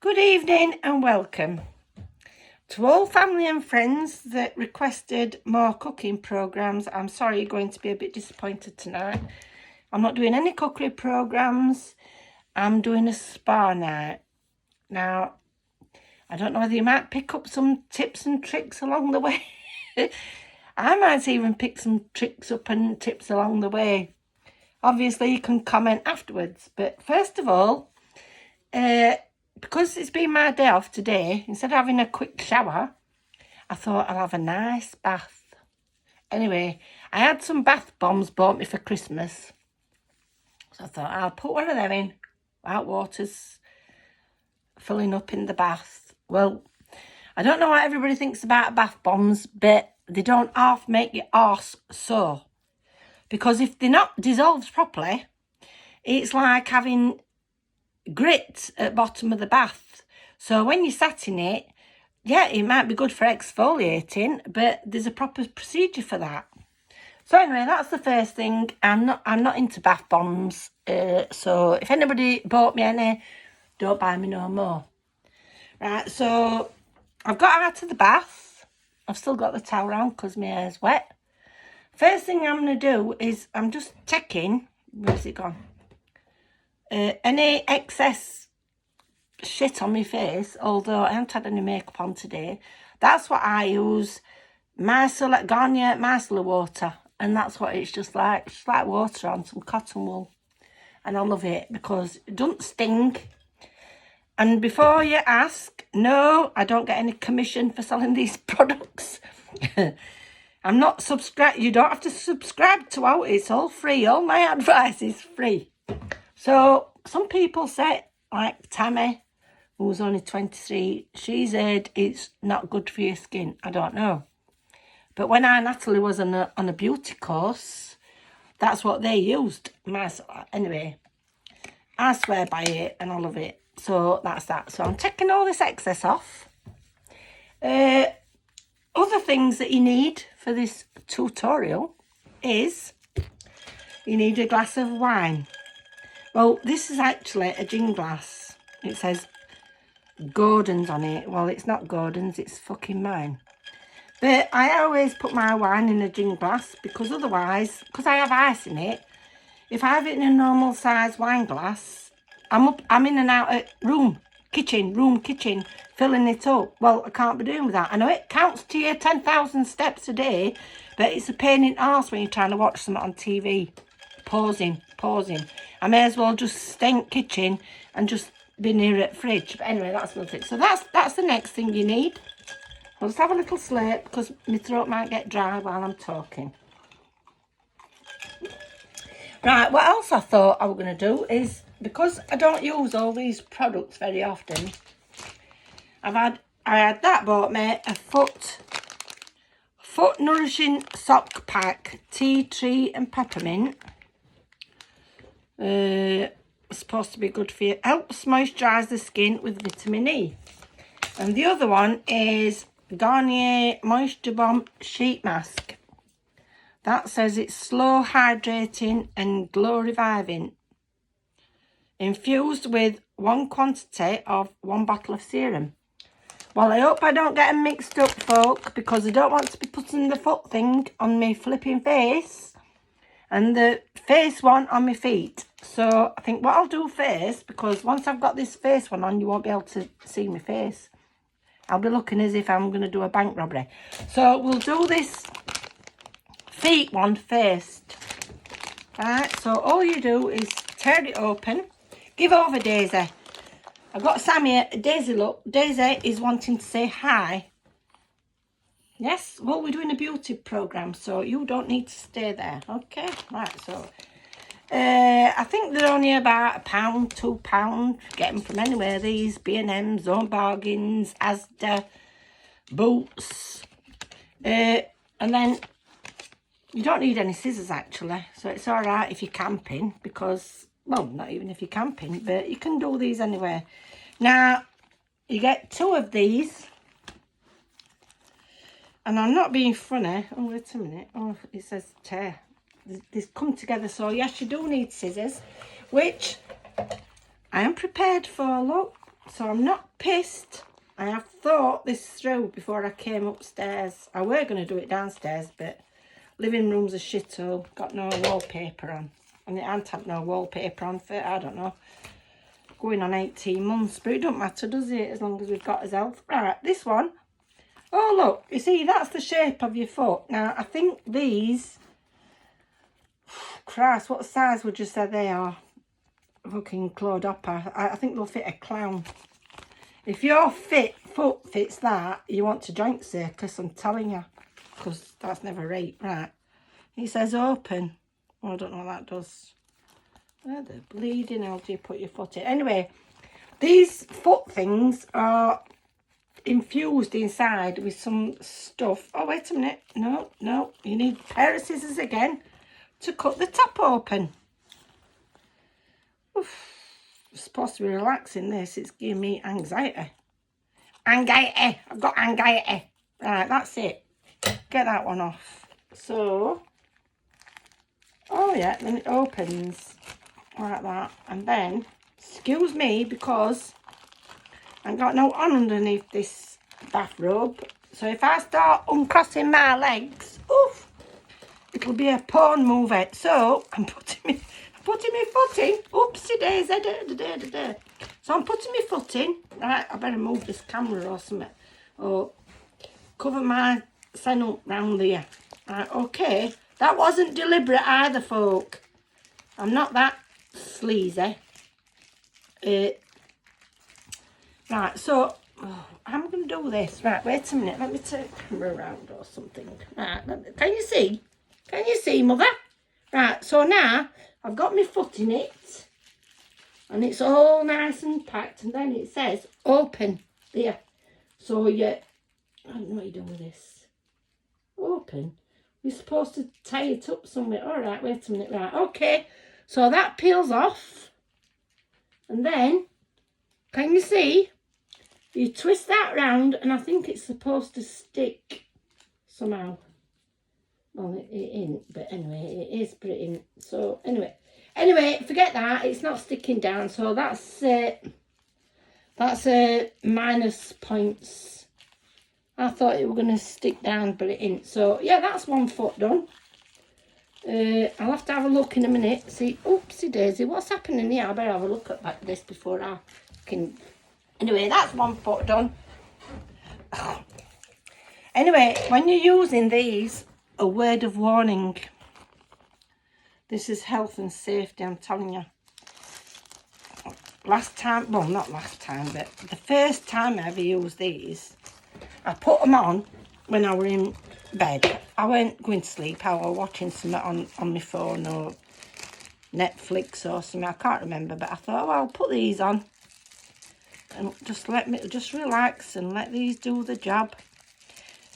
Good evening and welcome to all family and friends that requested more cooking programmes. I'm sorry you're going to be a bit disappointed tonight. I'm not doing any cookery programmes. I'm doing a spa night. Now, I don't know whether you might pick up some tips and tricks along the way. I might even pick some tricks up and tips along the way. Obviously, you can comment afterwards. But first of all, because it's been my day off today, instead of having a quick shower, I thought I'll have a nice bath. Anyway, I had some bath bombs bought me for Christmas. So I thought I'll put one of them in. White water's filling up in the bath. Well, I don't know what everybody thinks about bath bombs, but they don't half make your arse sore. Because if they're not dissolved properly, it's like having grit at bottom of the bath. So when you sat in it, yeah, it might be good for exfoliating, but there's a proper procedure for that. So anyway, that's the first thing. I'm not into bath bombs. So if anybody bought me any, don't buy me no more. Right, so I've got out of the bath. I've still got the towel around because my hair's wet. First thing I'm going to do is I'm just checking, where's it gone? Any excess shit on my face, although I haven't had any makeup on today. That's what I use, Garnier micellar water, and that's what it's just like water on some cotton wool. And I love it because it doesn't sting. And before you ask, no, I don't get any commission for selling these products. I'm not subscribed. You don't have to subscribe to it. It's all free. All my advice is free. So some people say, like Tammy, who's only 23, she said it's not good for your skin. I don't know. But when Natalie was on a beauty course, that's what they used. Anyway, I swear by it and I love it. So that's that. So I'm taking all this excess off. Other things that you need for this tutorial is you need a glass of wine. Well, this is actually a gin glass. It says Gordon's on it. Well, it's not Gordon's, it's fucking mine. But I always put my wine in a gin glass because otherwise, because I have ice in it, if I have it in a normal size wine glass, I'm in and out of kitchen, filling it up. Well, I can't be doing with that. I know it counts to your 10,000 steps a day, but it's a pain in the arse when you're trying to watch something on TV. Pausing. I may as well just stay in the kitchen and just be near the fridge. But anyway, that's another thing. So that's the next thing you need. I'll just have a little slurp because my throat might get dry while I'm talking. Right, what else I thought I was going to do is, because I don't use all these products very often, I had that bought me a foot nourishing sock pack, tea tree and peppermint. It's supposed to be good for you. Helps moisturise the skin with vitamin E. And the other one is Garnier Moisture Bomb Sheet Mask. That says it's slow hydrating and glow reviving. Infused with 1 quantity of 1 bottle of serum. Well, I hope I don't get them mixed up, folk, because I don't want to be putting the foot thing on my flipping face and the face one on my feet. So I think what I'll do first, because once I've got this face one on, you won't be able to see my face. I'll be looking as if I'm going to do a bank robbery. So we'll do this feet one first. Right, so all you do is tear it open. Give over Daisy. I've got Sammy. Daisy, look. Daisy is wanting to say hi. Yes, well, we're doing a beauty programme, so you don't need to stay there. Okay, right, so I think they're only about £1, £2. Get them from anywhere. These B&M, Zone Bargains, Asda, Boots. And then you don't need any scissors, actually. So it's all right if you're camping because, well, not even if you're camping, but you can do these anywhere. Now, you get 2 of these. And I'm not being funny. Oh, wait a minute. Oh, it says tear. These come together. So, yes, you do need scissors, which I am prepared for. Look, So I'm not pissed. I have thought this through before I came upstairs. I were going to do it downstairs, but living room's a shithole. Got no wallpaper on. And it ain't had no wallpaper on for, I don't know, going on 18 months. But it don't matter, does it? As long as we've got his health. Right, this one. Oh, look. You see, that's the shape of your foot. Now, I think these... Christ, what size would you say they are? Fucking clodhopper. I think they'll fit a clown. If your foot fits that, you want to joint circus, I'm telling you. Because that's never right. Right. It says open. Well, I don't know what that does. Where the bleeding hell do you put your foot in? Anyway, these foot things are infused inside with some stuff. Oh, wait a minute. No, no. You need a pair of scissors again to cut the top open. Oof. It's supposed to be relaxing this. It's giving me anxiety. Anxiety. I've got anxiety. Right, that's it. Get that one off. So, oh yeah, then it opens like that. And then, excuse me, because I've got no on underneath this bathrobe. So if I start uncrossing my legs, oof, it'll be a porn movie. So, I'm putting my foot in. Oopsie daisy. So I'm putting my foot in. Right, I better move this camera or something. Or cover my sign up round there. Right, okay. That wasn't deliberate either, folk. I'm not that sleazy. Right, so I'm going to do this. Right, wait a minute. Let me turn the camera around or something. Right, can you see? Can you see, mother? Right, so now I've got my foot in it. And it's all nice and packed. And then it says open. There. So you... I don't know what you're doing with this. Open. You're supposed to tie it up somewhere. All right, wait a minute. Right, okay. So that peels off. And then, can you see? You twist that round and I think it's supposed to stick somehow. Well, it ain't, but anyway, it is, but it ain't. So, anyway, forget that. It's not sticking down, so that's minus points. I thought it were going to stick down, but it ain't. So, yeah, that's one foot done. I'll have to have a look in a minute. See, oopsie daisy, what's happening here? I better have a look at this before I can... Anyway, that's one foot done. Anyway, when you're using these, a word of warning. This is health and safety, I'm telling you. Last time, well, not last time, but the first time I ever used these, I put them on when I were in bed. I weren't going to sleep. I was watching something on my phone or Netflix or something. I can't remember, but I thought, oh, I'll put these on and just relax and let these do the job.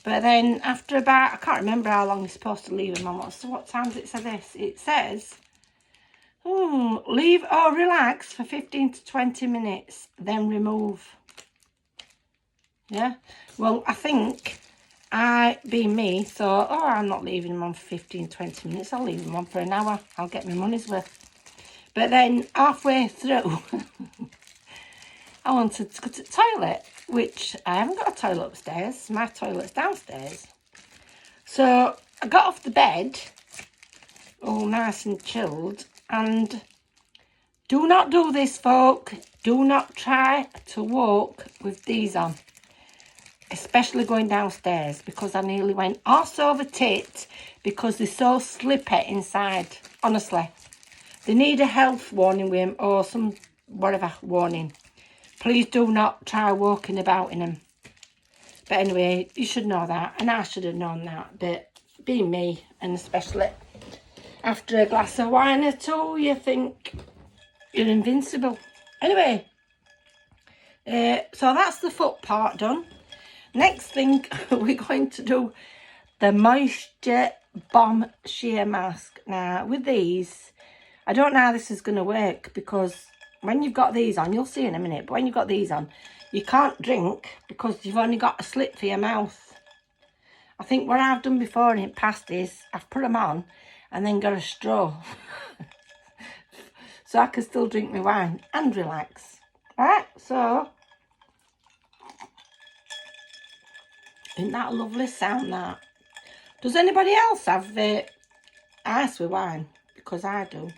But then after about, I can't remember how long you're supposed to leave them on. What time does it say this? It says, leave or relax for 15 to 20 minutes, then remove. Yeah? Well, I think being me, thought, oh, I'm not leaving them on for 15, 20 minutes. I'll leave them on for an hour. I'll get my money's worth. But then halfway through, I wanted to go to the toilet, which I haven't got a toilet upstairs. My toilet's downstairs. So I got off the bed, all nice and chilled, and do not do this, folk. Do not try to walk with these on, especially going downstairs, because I nearly went arse over tit because they're so slippery inside. Honestly, they need a health warning with them or some whatever warning. Please do not try walking about in them. But anyway, you should know that. And I should have known that. But being me, and especially after a glass of wine or two, you think you're invincible. Anyway, so that's the foot part done. Next thing, we're going to do the Moisture Bomb Sheer Mask. Now, with these, I don't know how this is going to work, because when you've got these on, you'll see in a minute, but when you've got these on, you can't drink because you've only got a slit for your mouth. I think what I've done before in the past is I've put them on and then got a straw. So I can still drink my wine and relax. Alright, so Isn't that a lovely sound, that? Does anybody else have ice with wine? Because I do.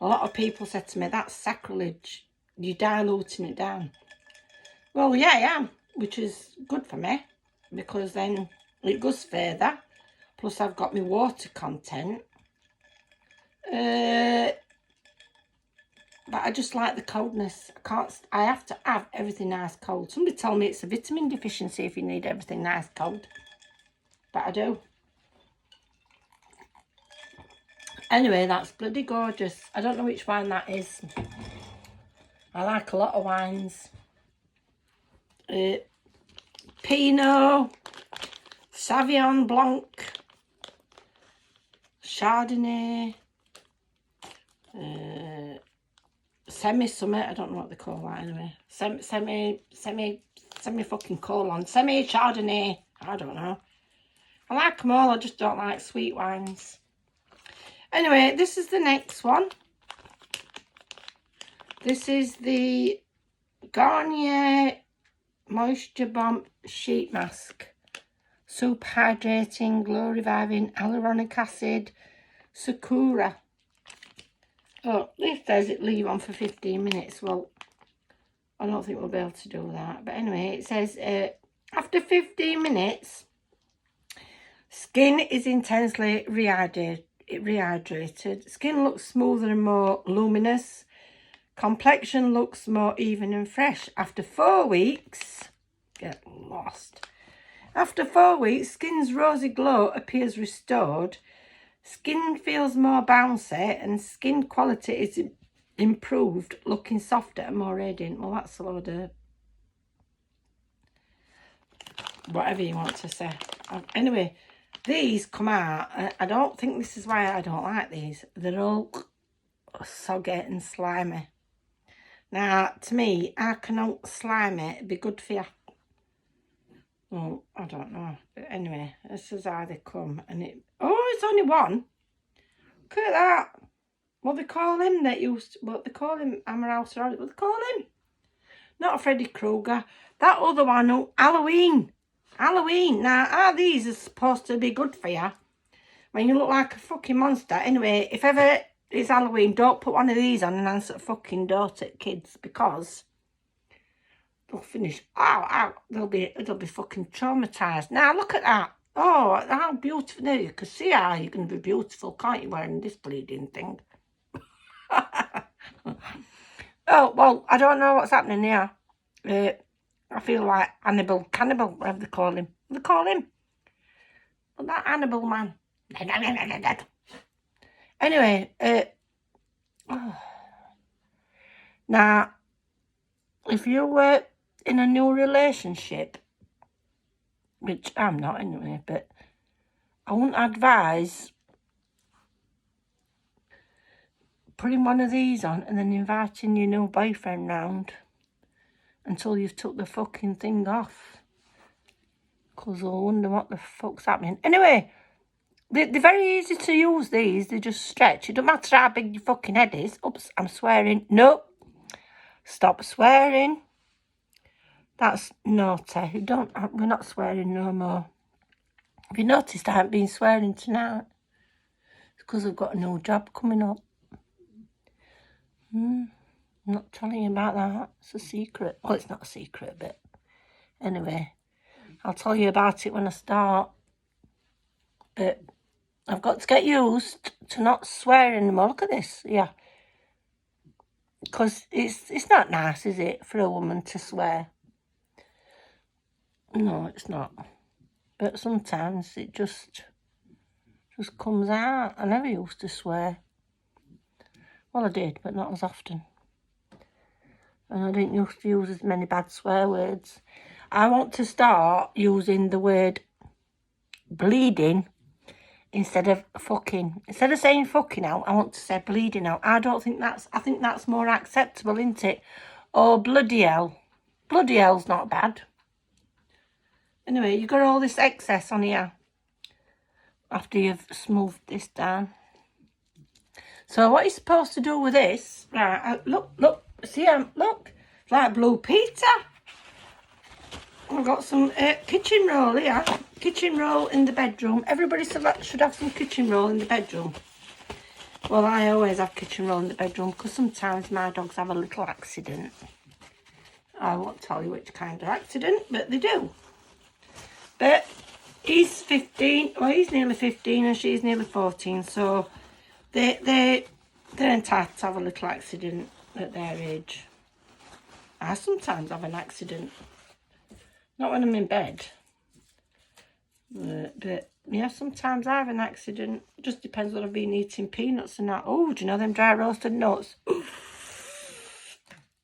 A lot of people said to me, that's sacrilege. You're diluting it down. Well, yeah, I am, which is good for me, because then it goes further. Plus, I've got my water content. But I just like the coldness. I have to have everything nice cold. Somebody told me it's a vitamin deficiency if you need everything nice cold. But I do. Anyway, that's bloody gorgeous. I don't know which wine that is. I like a lot of wines. Pinot, Sauvignon Blanc, Chardonnay, semi-summit. I don't know what they call that anyway. Semi fucking colon. Semi Chardonnay. I don't know. I like them all. I just don't like sweet wines. Anyway, this is the next one. This is the Garnier Moisture Bomb Sheet Mask. Super hydrating, glow reviving, hyaluronic acid, Sakura. Oh, this says it leave on for 15 minutes. Well, I don't think we'll be able to do that. But anyway, it says after 15 minutes, skin is intensely rehydrated. Skin looks smoother and more luminous. Complexion looks more even and fresh. After 4 weeks, get lost. After 4 weeks, skin's rosy glow appears restored. Skin feels more bouncy and skin quality is improved, looking softer and more radiant. Well, that's a load of whatever you want to say. Anyway, these come out. I don't think this is why I don't like these. They're all soggy and slimy. Now, to me, how can slimy be good for you? Well, I don't know. But anyway, this is how they come. And it's only one. Look at that. What they call him? What they call him? Hammer House or what they call him? Not Freddy Krueger. That other one, Halloween. Halloween. Now, are these are supposed to be good for you? When you look like a fucking monster. Anyway, if ever it's Halloween, don't put one of these on and answer fucking door to kids, because they'll finish. They'll be fucking traumatized. Now look at that. Oh, how beautiful. Now you can see how you can be beautiful, can't you, wearing this bleeding thing? Oh, well, I don't know what's happening here. I feel like Cannibal, whatever they call him. What do they call him? Well, that Hannibal man. Anyway, now, if you were in a new relationship, which I'm not anyway, but I wouldn't advise putting one of these on and then inviting your new boyfriend round until you've took the fucking thing off, because they'll wonder what the fuck's happening. Anyway, they're very easy to use, these. They just stretch. It don't matter how big your fucking head is. Oops, I'm swearing. No. Stop swearing. That's naughty. We're not swearing no more. Have you noticed I haven't been swearing tonight? It's because I've got a new job coming up. I'm not telling you about that. It's a secret. Well, it's not a secret, but anyway, I'll tell you about it when I start. But I've got to get used to not swearing anymore. Look at this, yeah. Because it's not nice, is it, for a woman to swear? No, it's not. But sometimes it just comes out. I never used to swear. Well, I did, but not as often. And I didn't used to use as many bad swear words. I want to start using the word bleeding instead of fucking. Instead of saying fucking out, I want to say bleeding out. I think that's more acceptable, isn't it? Or bloody hell. Bloody hell's not bad. Anyway, you've got all this excess on here after you've smoothed this down. So what you're supposed to do with this, right, look, see, look, it's like Blue Peter. I've got some kitchen roll here. Kitchen roll in the bedroom. Everybody should have some kitchen roll in the bedroom. Well, I always have kitchen roll in the bedroom because sometimes my dogs have a little accident. I won't tell you which kind of accident, but they do. But he's 15, well, he's nearly 15 and she's nearly 14, so they're entitled to have a little accident at their age. I sometimes have an accident. Not when I'm in bed. But yeah, sometimes I have an accident. It just depends what I've been eating, peanuts and that. Oh, do you know them dry roasted nuts?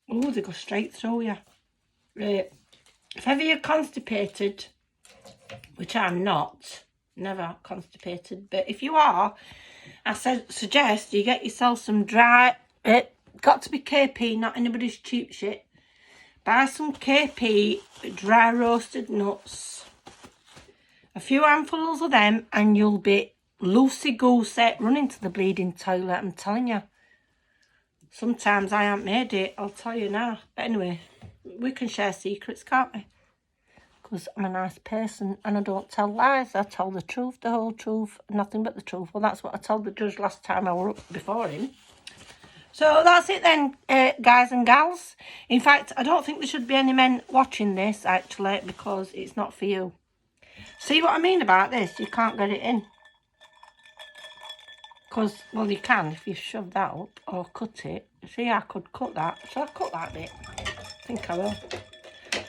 Oh, they go straight through you. Right. If ever you're constipated, which I'm not, never constipated, but if you are, I suggest you get yourself some dry, got to be KP, not anybody's cheap shit. Buy some KP dry roasted nuts. A few handfuls of them and you'll be loosey-goosey running to the bleeding toilet, I'm telling you. Sometimes I haven't made it, I'll tell you now. But anyway, we can share secrets, can't we? Because I'm a nice person and I don't tell lies. I tell the truth, the whole truth, nothing but the truth. Well, that's what I told the judge last time I were up before him. So that's it then, guys and gals. In fact, I don't think there should be any men watching this, actually, because it's not for you. See what I mean about this? You can't get it in. Because, well, you can if you shove that up or cut it. See, I could cut that. Shall I cut that bit? I think I will.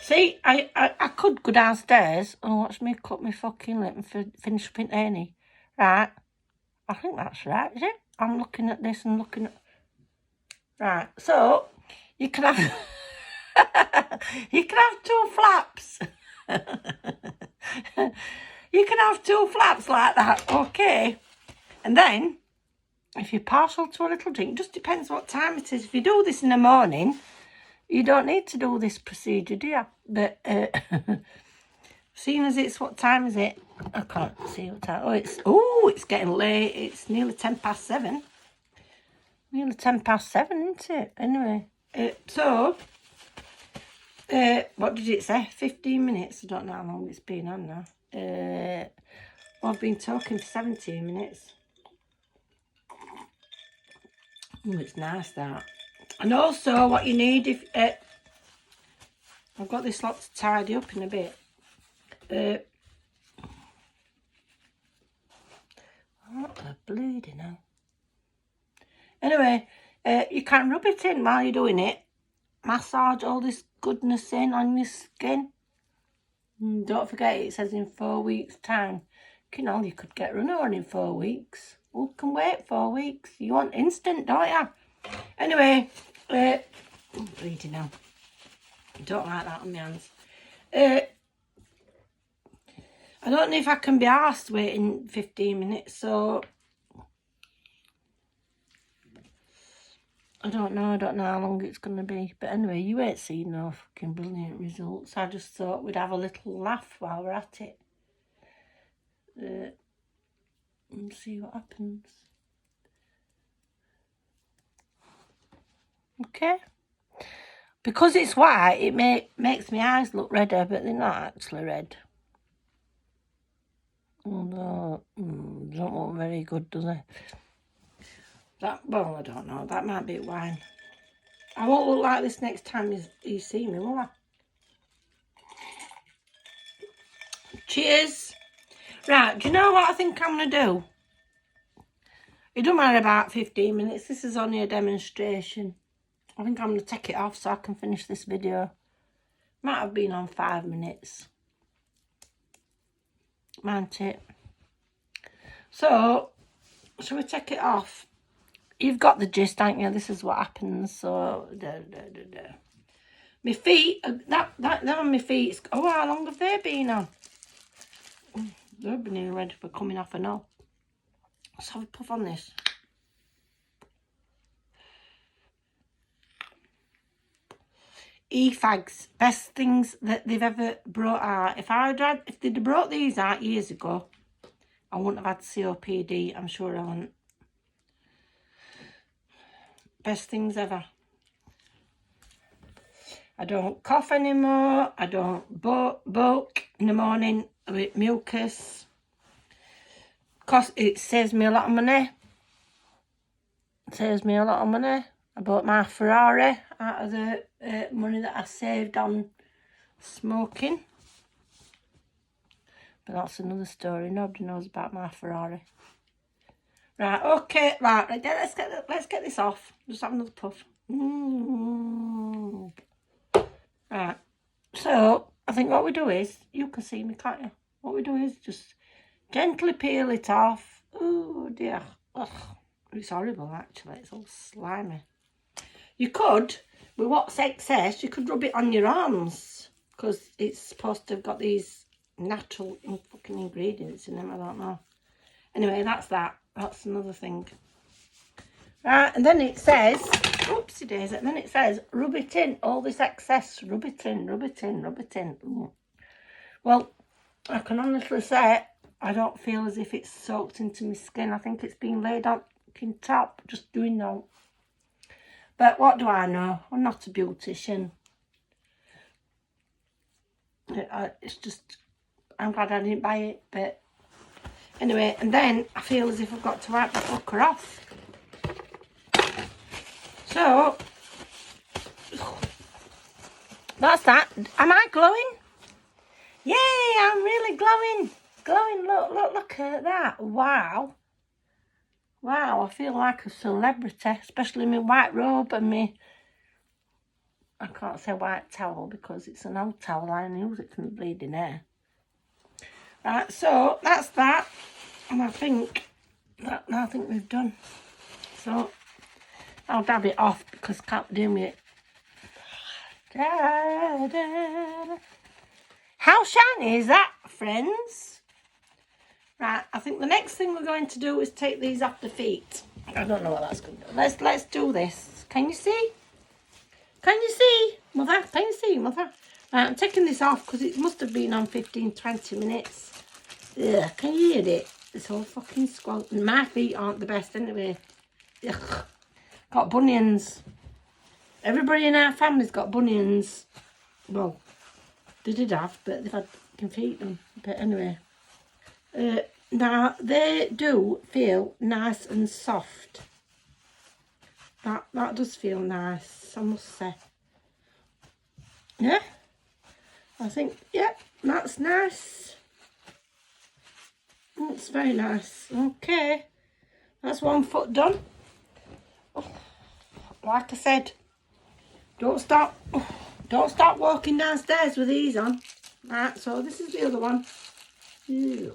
See, I could go downstairs and watch me cut my fucking lip and finish up in Annie. Right. I think that's right, is it? I'm looking at this and looking at... Right, so you can have... you can have 2 flaps. You can have 2 flaps like that, okay? And then, if you're partial to a little drink, just depends what time it is. If you do this in the morning, you don't need to do this procedure, do you? But, seeing as it's, what time is it? I can't see what time. Oh, it's getting late. It's nearly 7:10. Nearly 7:10, isn't it? Anyway, what did it say? 15 minutes. I don't know how long it's been on now. Well, I've been talking for 17 minutes. Oh, it's nice, that. And also, what you need if... I've got this lot to tidy up in a bit. What the bleeding hell. Anyway, you can rub it in while you're doing it. Massage all this goodness in on your skin. Don't forget, it says in 4 weeks' time. You could get run on in 4 weeks. Who can wait 4 weeks? You want instant, don't you? Anyway, I'm bleeding now. I don't like that on my hands. I don't know if I can be arsed waiting 15 minutes, so... I don't know how long it's going to be. But anyway, you ain't seen no fucking brilliant results. I just thought we'd have a little laugh while we're at it. And see what happens. Okay. Because it's white, it makes my eyes look redder, but they're not actually red. No, don't look very good, does it? Well, I don't know. That might be wine. I won't look like this next time you see me, will I? Cheers. Right, do you know what I think I'm going to do? It don't matter about 15 minutes. This is only a demonstration. I think I'm going to take it off so I can finish this video. Might have been on 5 minutes. Might it? So, shall we take it off? You've got the gist, haven't you? This is what happens. So, my feet, that on my feet. Oh, how long have they been on? They've been nearly ready for coming off, I know. Let's have a puff on this. E-fags, best things that they've ever brought out. If they'd have brought these out years ago, I wouldn't have had COPD. I'm sure I wouldn't. Best things ever. I don't cough anymore. I don't bulk in the morning with mucus. It saves me a lot of money. It saves me a lot of money. I bought my Ferrari out of the money that I saved on smoking. But that's another story. Nobody knows about my Ferrari. Right, okay, right. Let's get this off. Just have another puff. Right. So I think what we do is, you can see me, can't you? What we do is just gently peel it off. Oh dear. Ugh. It's horrible actually. It's all slimy. You could, with what's excess, you could rub it on your arms because it's supposed to have got these natural fucking ingredients in them. I don't know. Anyway, that's that. That's another thing. Right, and then it says, oopsie daisy, and then it says, rub it in, all this excess, rub it in, rub it in, rub it in. Ooh. Well, I can honestly say, I don't feel as if it's soaked into my skin. I think it's been laid on top, just doing that. But what do I know? I'm not a beautician. It's just, I'm glad I didn't buy it, but anyway, and then I feel as if I've got to wipe the fucker off. So, that's that. Am I glowing? Yay, I'm really glowing. Glowing, look at that. Wow. Wow, I feel like a celebrity, especially my white robe and my, I can't say white towel because it's an old towel. I use it for my bleeding hair. Right, so that's that. And I think we've done. So I'll dab it off because I can't do me it. How shiny is that, friends? Right, I think the next thing we're going to do is take these off the feet. I don't know what that's going to do. Let's do this. Can you see? Can you see, Mother? Can you see, Mother? Right, I'm taking this off because it must have been on 15-20 minutes. Ugh, can you hear it? It's all fucking squelching. My feet aren't the best anyway. Ugh. Got bunions. Everybody in our family's got bunions. Well, they did have, but they've had fucking feet on. But anyway. Now, they do feel nice and soft. That does feel nice, I must say. Yeah? I think, yeah, that's nice. That's very nice. Okay. That's one foot done. Like I said, don't start walking downstairs with these on. Right, so this is the other one. Ew.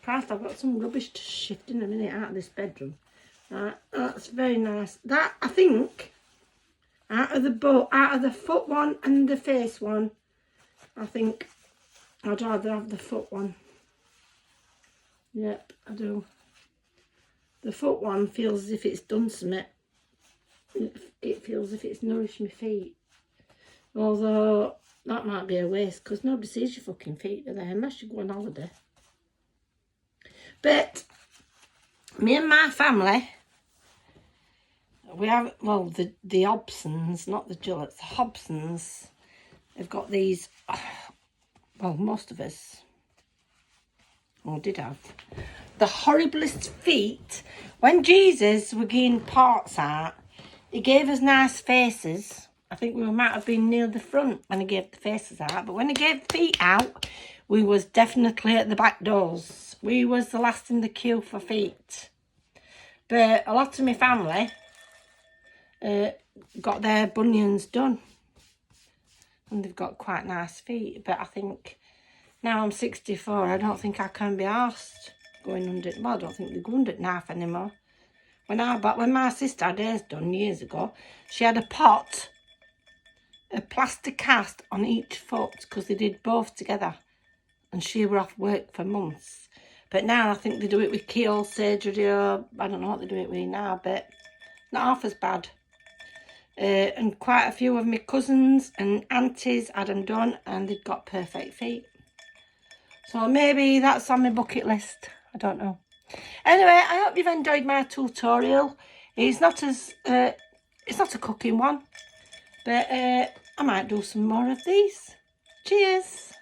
Christ, I've got some rubbish to shift in a minute out of this bedroom. Right, that's very nice. That, I think, out of the foot one and the face one, I think I'd rather have the foot one. Yep, I do. The foot one feels as if it's done something. It feels as if it's nourished my feet. Although, that might be a waste because nobody sees your fucking feet, do they? Unless you go on holiday. But, me and my family, we have, well, the Hobsons, not the Gillettes, the Hobsons, have got these, well, most of us, or did have, the horriblest feet. When Jesus was getting parts out, he gave us nice faces. I think we might have been near the front when he gave the faces out, but when he gave the feet out, we was definitely at the back doors. We was the last in the queue for feet. But a lot of my family got their bunions done. And they've got quite nice feet. But I think now I'm 64, I don't think I can be arsed going under it. Well, I don't think they go under it knife anymore. When my sister had hers done years ago, she had a plaster cast on each foot because they did both together. And she were off work for months. But now I think they do it with keyhole surgery, or I don't know what they do it with now, but not half as bad. And quite a few of my cousins and aunties had them done and they'd got perfect feet. So maybe that's on my bucket list. I don't know. Anyway, I hope you've enjoyed my tutorial. It's not a cooking one. But I might do some more of these. Cheers.